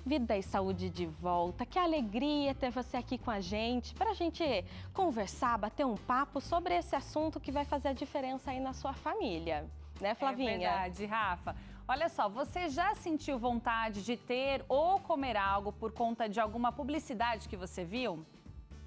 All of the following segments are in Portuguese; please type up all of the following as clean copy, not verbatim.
Vida e saúde de volta. Que alegria ter você aqui com a gente, para a gente conversar, bater um papo sobre esse assunto que vai fazer a diferença aí na sua família. Né, Flavinha? É verdade, Rafa. Olha só, você já sentiu vontade de ter ou comer algo por conta de alguma publicidade que você viu?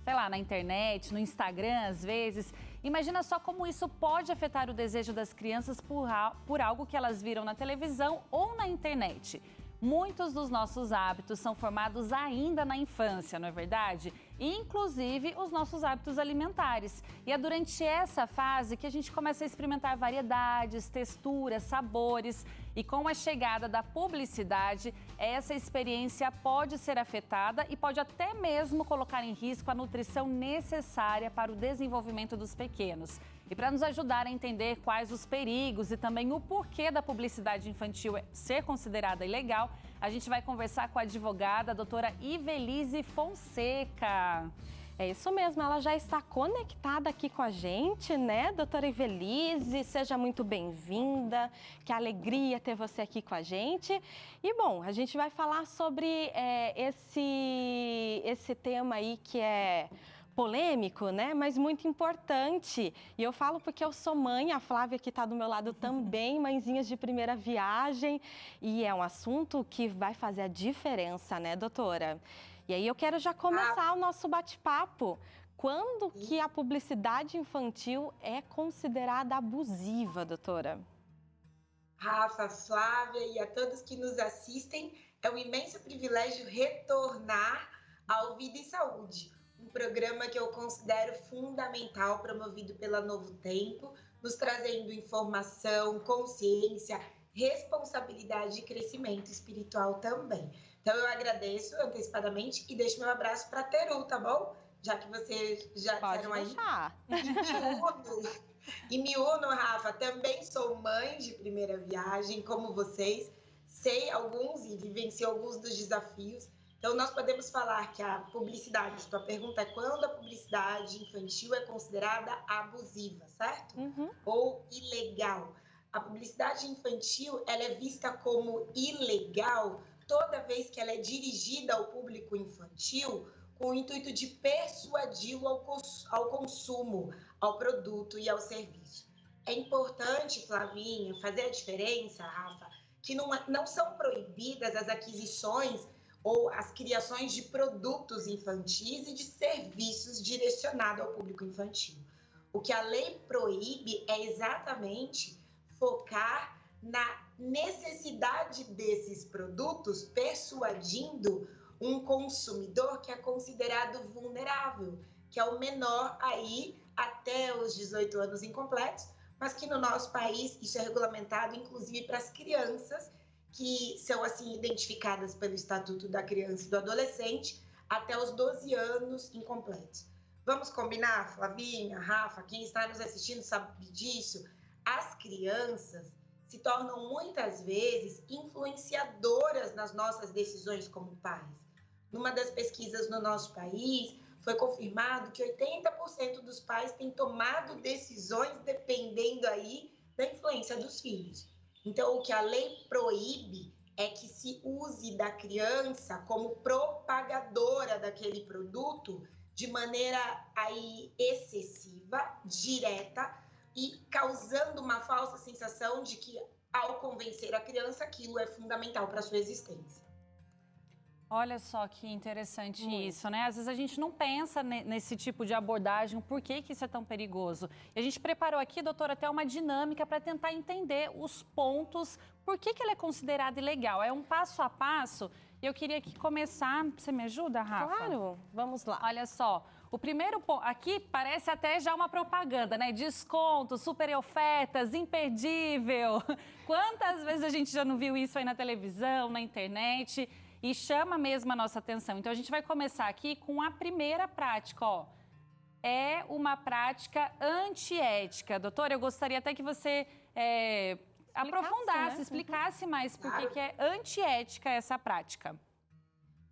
Sei lá, na internet, no Instagram, às vezes. Imagina só como isso pode afetar o desejo das crianças por algo que elas viram na televisão ou na internet. Muitos dos nossos hábitos são formados ainda na infância, não é verdade? Inclusive os nossos hábitos alimentares. E é durante essa fase que a gente começa a experimentar variedades, texturas, sabores. E com a chegada da publicidade, essa experiência pode ser afetada e pode até mesmo colocar em risco a nutrição necessária para o desenvolvimento dos pequenos. E para nos ajudar a entender quais os perigos e também o porquê da publicidade infantil ser considerada ilegal, a gente vai conversar com a advogada, a doutora Ivelise Fonseca. É isso mesmo, ela já está conectada aqui com a gente, né, doutora Ivelise? Seja muito bem-vinda, que alegria ter você aqui com a gente. E, bom, a gente vai falar sobre esse tema aí que é polêmico, né? Mas muito importante. E eu falo porque eu sou mãe, a Flávia que está do meu lado também, mãezinhas de primeira viagem. E é um assunto que vai fazer a diferença, né, doutora? E aí eu quero já começar o nosso bate-papo. Quando que a publicidade infantil é considerada abusiva, doutora? Rafa, Flávia e a todos que nos assistem, é um imenso privilégio retornar ao Vida e Saúde, um programa que eu considero fundamental, promovido pela Novo Tempo, nos trazendo informação, consciência, responsabilidade e crescimento espiritual também. Então eu agradeço antecipadamente e deixo meu abraço para Teru, tá bom? Já que vocês já disseram aí. E me uno, Rafa, também sou mãe de primeira viagem, como vocês, sei alguns e vivencio alguns dos desafios. Então, nós podemos falar que a publicidade, sua pergunta é quando a publicidade infantil é considerada abusiva, certo? Ou ilegal. A publicidade infantil, ela é vista como ilegal toda vez que ela é dirigida ao público infantil com o intuito de persuadi-lo ao consumo, ao produto e ao serviço. É importante, Flavinha, fazer a diferença, Rafa, que não são proibidas as aquisições ou as criações de produtos infantis e de serviços direcionados ao público infantil. O que a lei proíbe é exatamente focar na necessidade desses produtos, persuadindo um consumidor que é considerado vulnerável, que é o menor aí até os 18 anos incompletos, mas que no nosso país isso é regulamentado inclusive para as crianças que são assim identificadas pelo Estatuto da Criança e do Adolescente até os 12 anos incompletos. Vamos combinar, Flavinha, Rafa, quem está nos assistindo sabe disso? As crianças se tornam muitas vezes influenciadoras nas nossas decisões como pais. Numa das pesquisas no nosso país, foi confirmado que 80% dos pais têm tomado decisões dependendo aí da influência dos filhos. Então, o que a lei proíbe é que se use da criança como propagadora daquele produto de maneira aí excessiva, direta, e causando uma falsa sensação de que, ao convencer a criança, aquilo é fundamental para a sua existência. Olha só que interessante isso, né? Às vezes a gente não pensa nesse tipo de abordagem, por que isso é tão perigoso. E a gente preparou aqui, doutora, até uma dinâmica para tentar entender os pontos, por que ela é considerada ilegal. É um passo a passo e eu queria que começar... Você me ajuda, Rafa? Claro, vamos lá. Olha só, o primeiro ponto, aqui parece até já uma propaganda, né? Desconto, super ofertas, imperdível. Quantas vezes a gente já não viu isso aí na televisão, na internet... E chama mesmo a nossa atenção. Então, a gente vai começar aqui com a primeira prática, ó. É uma prática antiética. Doutora, eu gostaria até que você aprofundasse, explicasse mais por que é antiética essa prática.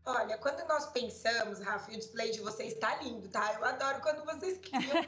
Olha, quando nós pensamos, Rafa, e o display de vocês está lindo, tá? Eu adoro quando vocês criam,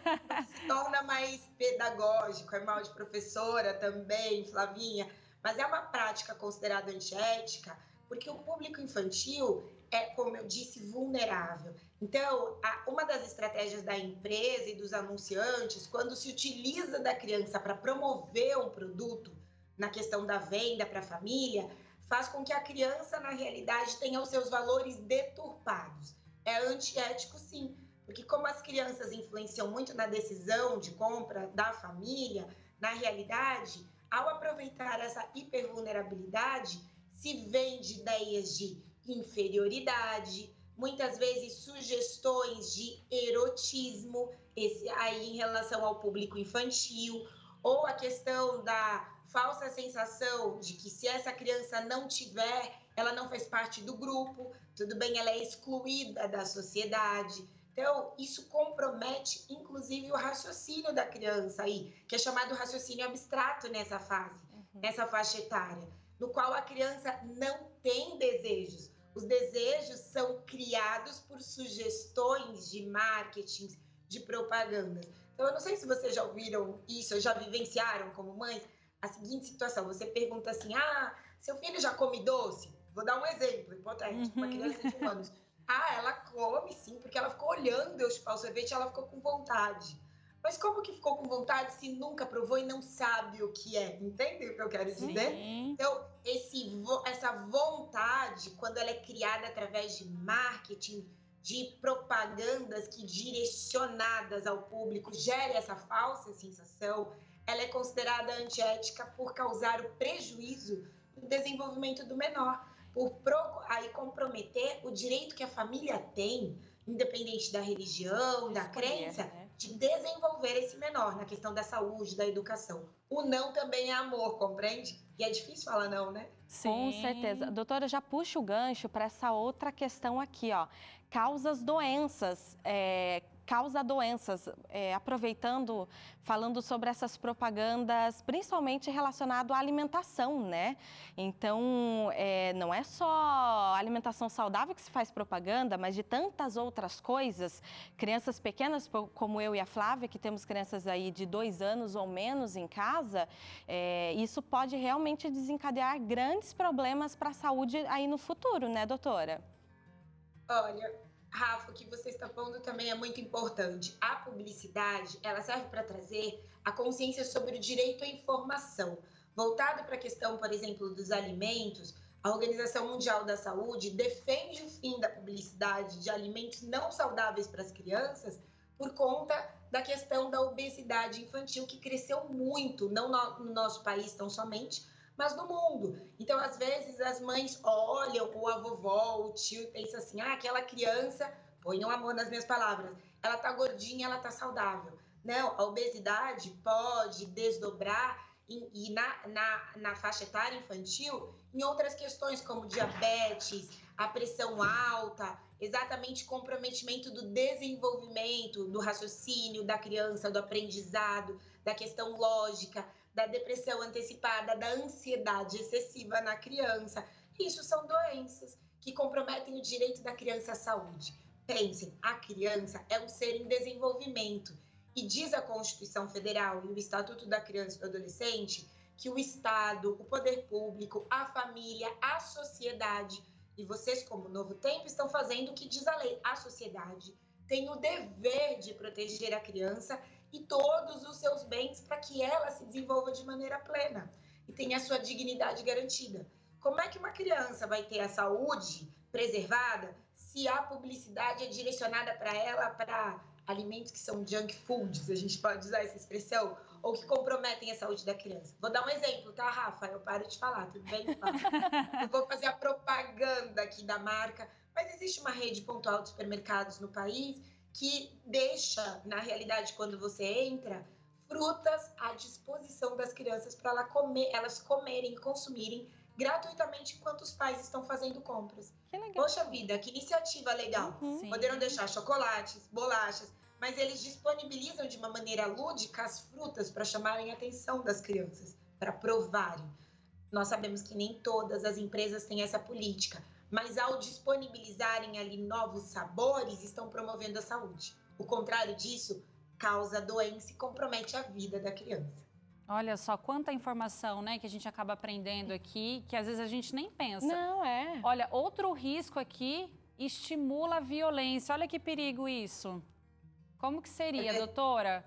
se torna mais pedagógico, é mal de professora também, Flavinha. Mas é uma prática considerada antiética Porque o público infantil é, como eu disse, vulnerável. Então, uma das estratégias da empresa e dos anunciantes, quando se utiliza da criança para promover um produto, na questão da venda para a família, faz com que a criança, na realidade, tenha os seus valores deturpados. É antiético, sim, porque como as crianças influenciam muito na decisão de compra da família, na realidade, ao aproveitar essa hipervulnerabilidade, se vende ideias de inferioridade, muitas vezes sugestões de erotismo, esse aí em relação ao público infantil, ou a questão da falsa sensação de que se essa criança não tiver, ela não faz parte do grupo, tudo bem, ela é excluída da sociedade. Então, isso compromete, inclusive, o raciocínio da criança aí, que é chamado raciocínio abstrato nessa fase, nessa faixa etária, no qual a criança não tem desejos. Os desejos são criados por sugestões de marketing, de propagandas. Então, eu não sei se vocês já ouviram isso, já vivenciaram como mães, a seguinte situação, você pergunta assim, seu filho já come doce? Vou dar um exemplo hipotético, uma criança de 1 ano. Ela come sim, porque ela ficou olhando eu chupar o sorvete e ela ficou com vontade. Mas como que ficou com vontade se nunca provou e não sabe o que é? Entende o que eu quero dizer? Sim. Então, essa vontade, quando ela é criada através de marketing, de propagandas que direcionadas ao público gerem essa falsa sensação, ela é considerada antiética por causar o prejuízo no desenvolvimento do menor, por aí comprometer o direito que a família tem, independente da religião, da crença, de desenvolver esse menor na questão da saúde, da educação. O não também é amor, compreende? E é difícil falar não, né? Sim. Com certeza. Doutora, já puxa o gancho para essa outra questão aqui, ó. Causa doenças, aproveitando, falando sobre essas propagandas, principalmente relacionado à alimentação, né? Então, não é só alimentação saudável que se faz propaganda, mas de tantas outras coisas. Crianças pequenas, como eu e a Flávia, que temos crianças aí de 2 anos ou menos em casa, isso pode realmente desencadear grandes problemas para a saúde aí no futuro, né, doutora? Olha, Rafa, o que você está falando também é muito importante. A publicidade, ela serve para trazer a consciência sobre o direito à informação. Voltado para a questão, por exemplo, dos alimentos, a Organização Mundial da Saúde defende o fim da publicidade de alimentos não saudáveis para as crianças por conta da questão da obesidade infantil, que cresceu muito, não no nosso país tão somente, mas no mundo. Então, às vezes, as mães olham ou a vovó, o tio, e pensam assim, aquela criança, ponham amor nas minhas palavras, ela tá gordinha, ela tá saudável. Não, a obesidade pode desdobrar e na faixa etária infantil em outras questões, como diabetes, a pressão alta, exatamente comprometimento do desenvolvimento, do raciocínio da criança, do aprendizado, da questão lógica, da depressão antecipada, da ansiedade excessiva na criança. Isso são doenças que comprometem o direito da criança à saúde. Pensem, a criança é um ser em desenvolvimento e diz a Constituição Federal e o Estatuto da Criança e do Adolescente que o Estado, o poder público, a família, a sociedade e vocês, como Novo Tempo, estão fazendo o que diz a lei. A sociedade tem o dever de proteger a criança e todos os seus bens para que ela se desenvolva de maneira plena e tenha a sua dignidade garantida. Como é que uma criança vai ter a saúde preservada se a publicidade é direcionada para ela para alimentos que são junk foods, a gente pode usar essa expressão, ou que comprometem a saúde da criança? Vou dar um exemplo, tá, Rafa? Eu paro de falar, tudo bem? Eu vou fazer a propaganda aqui da marca, mas existe uma rede pontual de supermercados no país que deixa, na realidade, quando você entra, frutas à disposição das crianças para elas comerem e consumirem gratuitamente enquanto os pais estão fazendo compras. Que legal. Poxa vida, que iniciativa legal. Poderam deixar chocolates, bolachas, mas eles disponibilizam de uma maneira lúdica as frutas para chamarem a atenção das crianças, para provarem. Nós sabemos que nem todas as empresas têm essa política, mas ao disponibilizarem ali novos sabores, estão promovendo a saúde. O contrário disso causa doença e compromete a vida da criança. Olha só, quanta informação, né, que a gente acaba aprendendo aqui, que às vezes a gente nem pensa. Não, é. Olha, outro risco aqui, estimula a violência. Olha que perigo isso. Como que seria, doutora?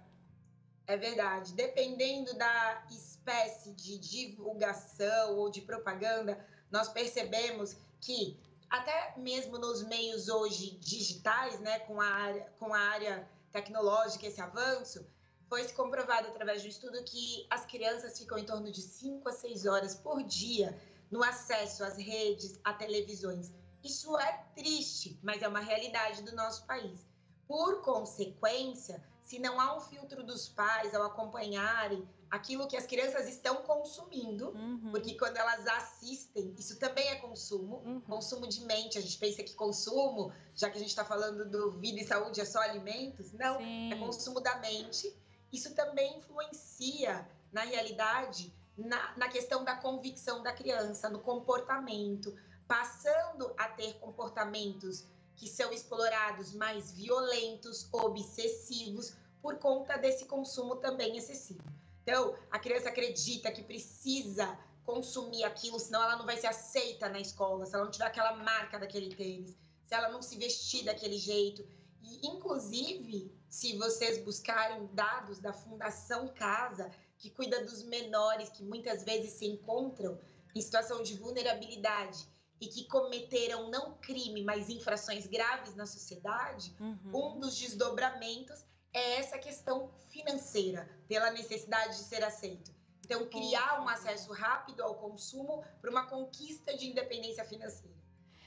É verdade. Dependendo da espécie de divulgação ou de propaganda, nós percebemos que até mesmo nos meios hoje digitais, né, com a área tecnológica, esse avanço, foi se comprovado através de um estudo que as crianças ficam em torno de 5 a 6 horas por dia no acesso às redes, a televisões. Isso é triste, mas é uma realidade do nosso país. Por consequência, se não há um filtro dos pais ao acompanharem aquilo que as crianças estão consumindo, porque quando elas assistem, isso também é consumo, consumo de mente. A gente pensa que consumo, já que a gente está falando do vida e saúde, é só alimentos. Não, é consumo da mente. Isso também influencia, na realidade, na questão da convicção da criança, no comportamento, passando a ter comportamentos que são explorados mais violentos, obsessivos, por conta desse consumo também excessivo. Então, a criança acredita que precisa consumir aquilo, senão ela não vai ser aceita na escola, se ela não tiver aquela marca daquele tênis, se ela não se vestir daquele jeito. E, inclusive, se vocês buscarem dados da Fundação Casa, que cuida dos menores que muitas vezes se encontram em situação de vulnerabilidade e que cometeram não crime, mas infrações graves na sociedade, um dos desdobramentos é essa questão financeira, pela necessidade de ser aceito. Então, criar um acesso rápido ao consumo para uma conquista de independência financeira.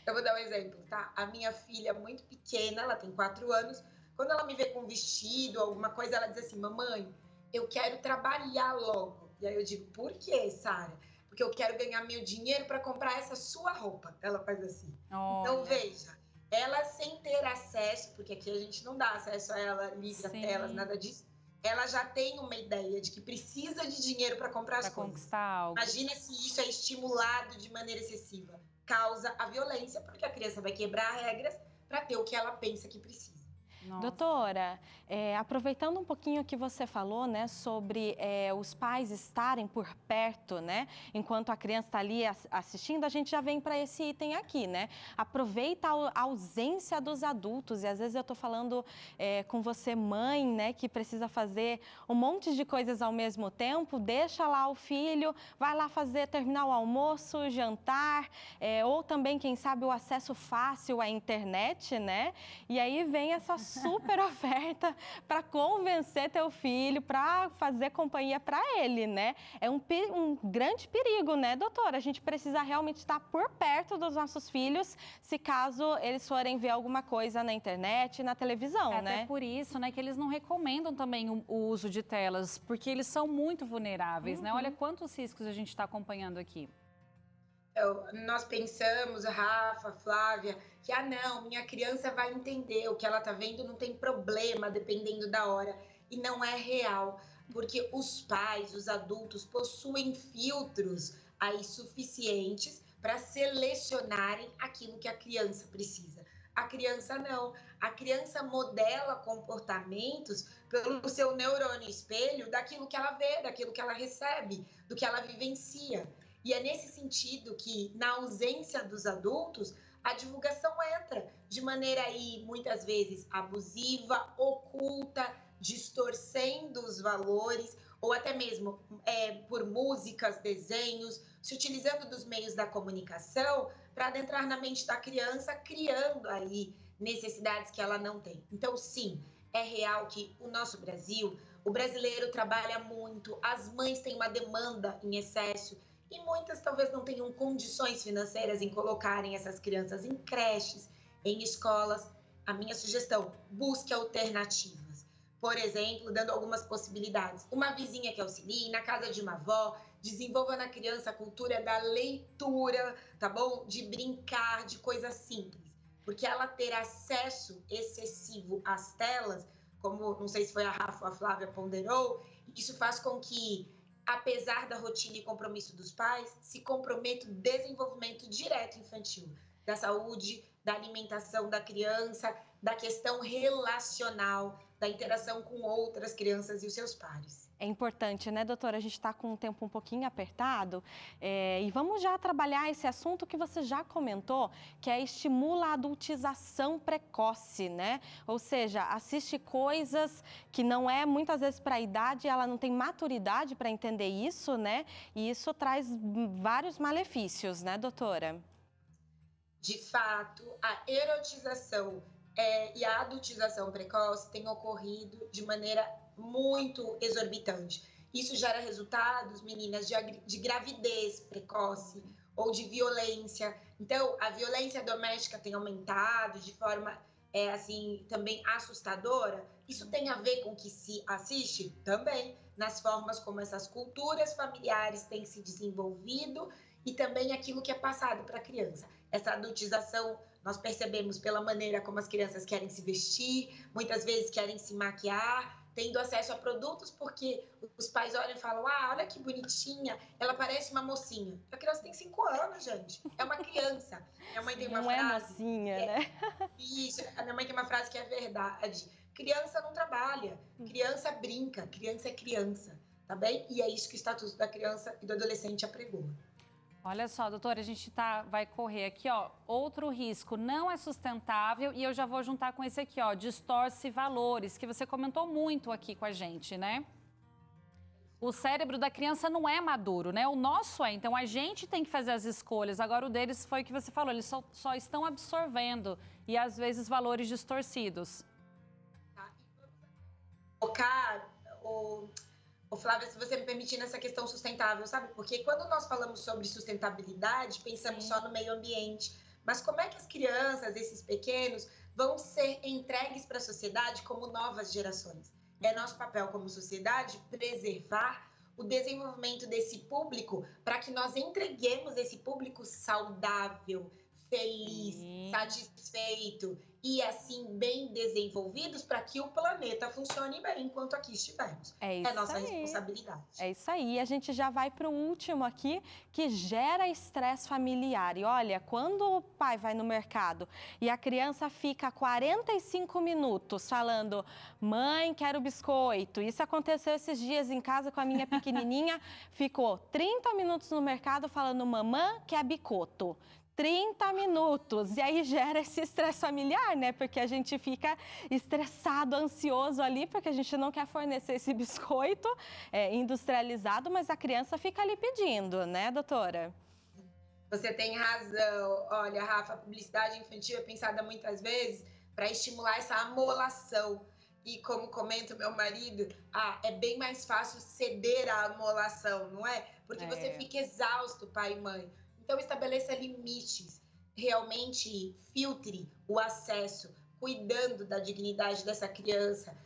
Eu vou dar um exemplo, tá? A minha filha, muito pequena, ela tem 4 anos, quando ela me vê com um vestido, alguma coisa, ela diz assim, mamãe, eu quero trabalhar logo. E aí eu digo, por quê, Sara? Porque eu quero ganhar meu dinheiro para comprar essa sua roupa. Ela faz assim. Olha. Então, veja, ela sem ter acesso, porque aqui a gente não dá acesso a ela livre a telas, nada disso, ela já tem uma ideia de que precisa de dinheiro para comprar as coisas. Conquistar algo. Imagina se isso é estimulado de maneira excessiva. Causa a violência, porque a criança vai quebrar regras para ter o que ela pensa que precisa. Nossa. Doutora, aproveitando um pouquinho o que você falou, né, sobre os pais estarem por perto, né, enquanto a criança está ali assistindo, a gente já vem para esse item aqui, né? Aproveita a ausência dos adultos, e às vezes eu estou falando com você, mãe, né, que precisa fazer um monte de coisas ao mesmo tempo, deixa lá o filho, vai lá terminar o almoço, jantar, ou também, quem sabe, o acesso fácil à internet, né? E aí vem essa super oferta para convencer teu filho, para fazer companhia para ele, né? É um grande perigo, né, doutora? A gente precisa realmente estar por perto dos nossos filhos, se caso eles forem ver alguma coisa na internet, na televisão, né? Até por isso, né, que eles não recomendam também o uso de telas, porque eles são muito vulneráveis, né? Olha quantos riscos a gente está acompanhando aqui. Nós pensamos, Rafa, Flávia, que não, minha criança vai entender, o que ela está vendo não tem problema, dependendo da hora. E não é real, porque os pais, os adultos, possuem filtros aí suficientes para selecionarem aquilo que a criança precisa. A criança não. A criança modela comportamentos pelo seu neurônio espelho daquilo que ela vê, daquilo que ela recebe, do que ela vivencia. E é nesse sentido que, na ausência dos adultos, a divulgação entra de maneira aí, muitas vezes, abusiva, oculta, distorcendo os valores, ou até mesmo por músicas, desenhos, se utilizando dos meios da comunicação para adentrar na mente da criança, criando aí necessidades que ela não tem. Então, sim, é real que o nosso Brasil, o brasileiro trabalha muito, as mães têm uma demanda em excesso, e muitas talvez não tenham condições financeiras em colocarem essas crianças em creches, em escolas. A minha sugestão, busque alternativas. Por exemplo, dando algumas possibilidades. Uma vizinha que auxilie, na casa de uma avó, desenvolva na criança a cultura da leitura, tá bom? De brincar, de coisas simples. Porque ela ter acesso excessivo às telas, como não sei se foi a Rafa ou a Flávia ponderou, isso faz com que, apesar da rotina e compromisso dos pais, se comprometa o desenvolvimento direto infantil, da saúde, da alimentação da criança, da questão relacional, da interação com outras crianças e os seus pares. É importante, né, doutora? A gente está com um tempo um pouquinho apertado e vamos já trabalhar esse assunto que você já comentou, que estimula a adultização precoce, né? Ou seja, assiste coisas que não é muitas vezes para a idade, ela não tem maturidade para entender isso, né? E isso traz vários malefícios, né, doutora? De fato, a erotização e a adultização precoce têm ocorrido de maneira muito exorbitante. Isso gera resultados, meninas, de gravidez precoce ou de violência. Então, a violência doméstica tem aumentado de forma, assim, também assustadora. Isso tem a ver com o que se assiste? Também, nas formas como essas culturas familiares têm se desenvolvido e também aquilo que é passado para a criança. Essa adultização nós percebemos pela maneira como as crianças querem se vestir, muitas vezes querem se maquiar, tendo acesso a produtos, porque os pais olham e falam, olha que bonitinha, ela parece uma mocinha. A criança tem 5 anos, gente, é uma criança. Minha mãe tem uma frase... Não é mocinha, né? Isso, a minha mãe tem uma frase que é verdade. Criança não trabalha, criança brinca, criança é criança, tá bem? E é isso que o Estatuto da Criança e do Adolescente apregoa. Olha só, doutora, a gente vai correr aqui, ó, outro risco, não é sustentável, e eu já vou juntar com esse aqui, ó, distorce valores, que você comentou muito aqui com a gente, né? O cérebro da criança não é maduro, né? O nosso é, então a gente tem que fazer as escolhas, agora o deles foi o que você falou, eles só estão absorvendo, e às vezes valores distorcidos. Focar Ô Flávia, se você me permitir nessa questão sustentável, sabe? Porque quando nós falamos sobre sustentabilidade, pensamos só no meio ambiente. Mas como é que as crianças, esses pequenos, vão ser entregues para a sociedade como novas gerações? É nosso papel como sociedade preservar o desenvolvimento desse público para que nós entreguemos esse público saudável, feliz, satisfeito e assim bem desenvolvidos para que o planeta funcione bem enquanto aqui estivermos. É nossa responsabilidade. É isso aí. A gente já vai para o último aqui, que gera estresse familiar. E olha, quando o pai vai no mercado e a criança fica 45 minutos falando, mãe, quero biscoito. Isso aconteceu esses dias em casa com a minha pequenininha, ficou 30 minutos no mercado falando, mamã, quer bicoto. 30 minutos, e aí gera esse estresse familiar, né? Porque a gente fica estressado, ansioso ali, porque a gente não quer fornecer esse biscoito industrializado, mas a criança fica ali pedindo, né, doutora? Você tem razão. Olha, Rafa, a publicidade infantil é pensada muitas vezes para estimular essa amolação. E como comenta o meu marido, é bem mais fácil ceder à amolação, não é? Porque você fica exausto, pai e mãe. Então, estabeleça limites, realmente filtre o acesso, cuidando da dignidade dessa criança.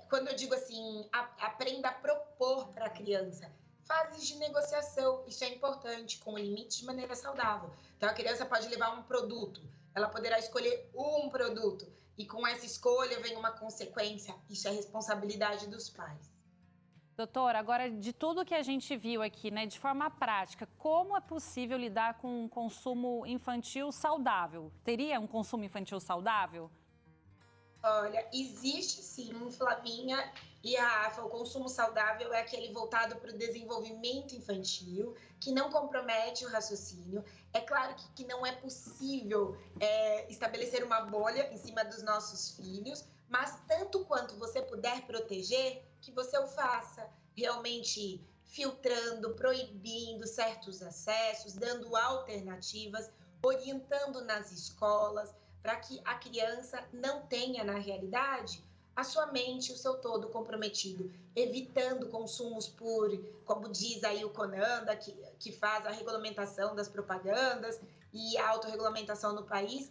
Quando eu digo assim, aprenda a propor para a criança. Fases de negociação, isso é importante, com limites de maneira saudável. Então, a criança pode levar um produto, ela poderá escolher um produto. E com essa escolha vem uma consequência, isso é responsabilidade dos pais. Doutora, agora de tudo que a gente viu aqui, né, de forma prática, como é possível lidar com um consumo infantil saudável? Teria um consumo infantil saudável? Olha, existe sim, Flavinha e Rafa, o consumo saudável é aquele voltado para o desenvolvimento infantil, que não compromete o raciocínio. É claro que não é possível estabelecer uma bolha em cima dos nossos filhos, mas tanto quanto você puder proteger, que você o faça, realmente filtrando, proibindo certos acessos, dando alternativas, orientando nas escolas, para que a criança não tenha, na realidade, a sua mente, o seu todo comprometido, evitando consumos como diz aí o CONANDA, que faz a regulamentação das propagandas e a autorregulamentação no país,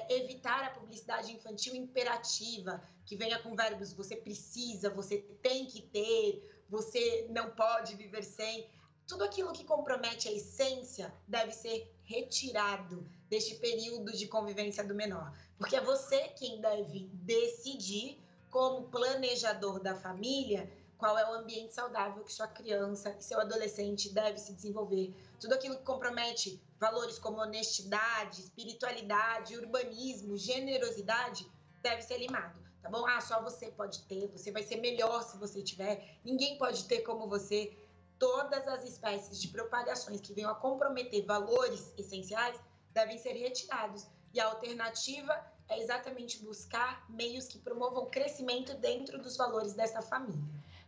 evitar a publicidade infantil imperativa, que venha com verbos você precisa, você tem que ter, você não pode viver sem. Tudo aquilo que compromete a essência deve ser retirado deste período de convivência do menor. Porque é você quem deve decidir, como planejador da família, qual é o ambiente saudável que sua criança e seu adolescente deve se desenvolver. Tudo aquilo que compromete valores como honestidade, espiritualidade, urbanismo, generosidade, deve ser limado. tá bom? Ah, só você pode ter, você vai ser melhor se você tiver, ninguém pode ter como você. Todas as espécies de propagações que venham a comprometer valores essenciais devem ser retirados. E a alternativa é exatamente buscar meios que promovam o crescimento dentro dos valores dessa família.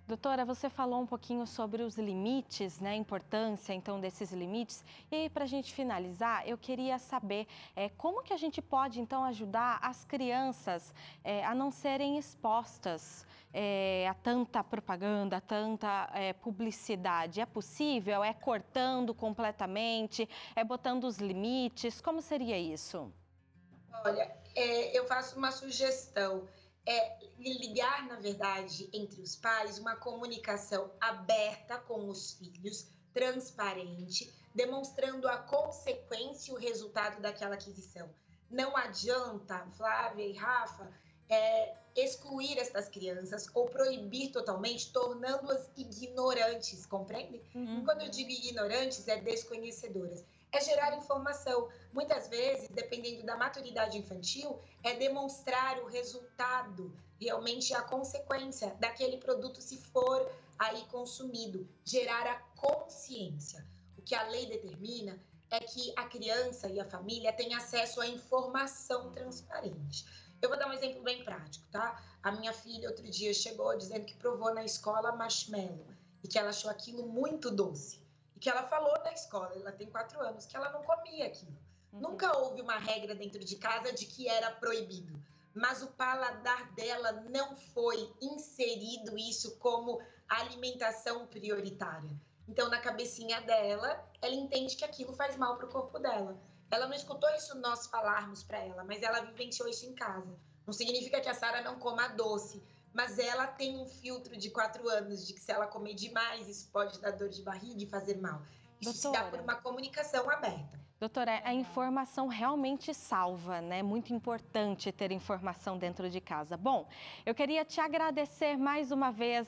Doutora, você falou um pouquinho sobre os limites, né? A importância, então, desses limites. E aí, para a gente finalizar, eu queria saber como que a gente pode, então, ajudar as crianças a não serem expostas a tanta propaganda, a tanta publicidade. É possível? É cortando completamente? É botando os limites? Como seria isso? Olha, eu faço uma sugestão. Ligar, na verdade, entre os pais, uma comunicação aberta com os filhos, transparente, demonstrando a consequência e o resultado daquela aquisição. Não adianta, Flávia e Rafa, excluir essas crianças ou proibir totalmente, tornando-as ignorantes, compreende? Quando eu digo ignorantes, é desconhecedoras. É gerar informação. Muitas vezes, dependendo da maturidade infantil, é demonstrar o resultado, realmente a consequência daquele produto se for aí consumido, gerar a consciência. O que a lei determina é que a criança e a família têm acesso à informação transparente. Eu vou dar um exemplo bem prático, tá? A minha filha outro dia chegou dizendo que provou na escola marshmallow e que ela achou aquilo muito doce. E que ela falou na escola, ela tem 4 anos, que ela não comia aquilo. Nunca houve uma regra dentro de casa de que era proibido. Mas o paladar dela não foi inserido isso como alimentação prioritária. Então, na cabecinha dela, ela entende que aquilo faz mal para o corpo dela. Ela não escutou isso nós falarmos para ela, mas ela vivenciou isso em casa. Não significa que a Sara não coma doce, mas ela tem um filtro de 4 anos de que se ela comer demais, isso pode dar dor de barriga e fazer mal. Isso se dá por uma comunicação aberta. Doutora, a informação realmente salva, né? Muito importante ter informação dentro de casa. Bom, eu queria te agradecer mais uma vez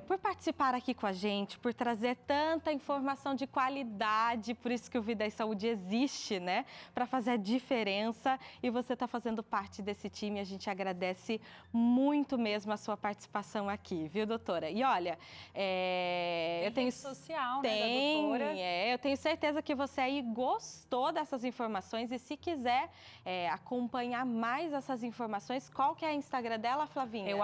por participar aqui com a gente, por trazer tanta informação de qualidade, por isso que o Vida e Saúde existe, né? Para fazer a diferença e você está fazendo parte desse time, a gente agradece muito mesmo a sua participação aqui, viu, doutora? E olha, eu tenho social, né, da doutora? Eu tenho certeza que você aí gostou dessas informações e se quiser acompanhar mais essas informações, qual que é o Instagram dela, Flavinha? É o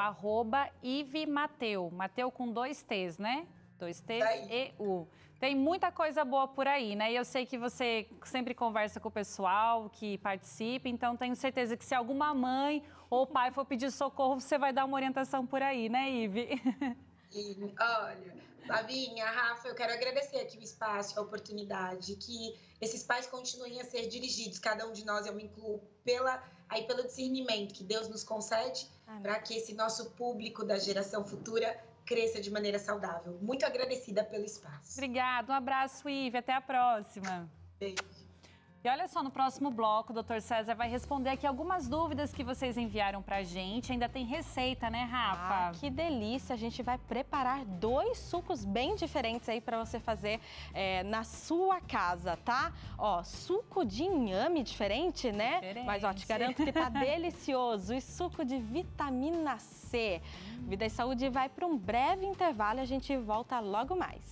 @ivemateu, Mateu com 2 T's, né? 2 T's e U. Tem muita coisa boa por aí, né? E eu sei que você sempre conversa com o pessoal que participa, então tenho certeza que se alguma mãe ou pai for pedir socorro, você vai dar uma orientação por aí, né, Ive? Olha, Flavinha, Rafa, eu quero agradecer aqui o espaço, a oportunidade, que esses pais continuem a ser dirigidos, cada um de nós, eu me incluo, pelo discernimento que Deus nos concede, para que esse nosso público da geração futura cresça de maneira saudável. Muito agradecida pelo espaço. Obrigada, um abraço, Ive, até a próxima. Beijo. E olha só, no próximo bloco, o Dr. César vai responder aqui algumas dúvidas que vocês enviaram pra gente. Ainda tem receita, né, Rafa? Ah, que delícia! A gente vai preparar 2 sucos bem diferentes aí para você fazer na sua casa, tá? Ó, suco de inhame diferente, né? Diferente. Mas, ó, te garanto que tá delicioso. E suco de vitamina C. Vida e Saúde vai para um breve intervalo e a gente volta logo mais.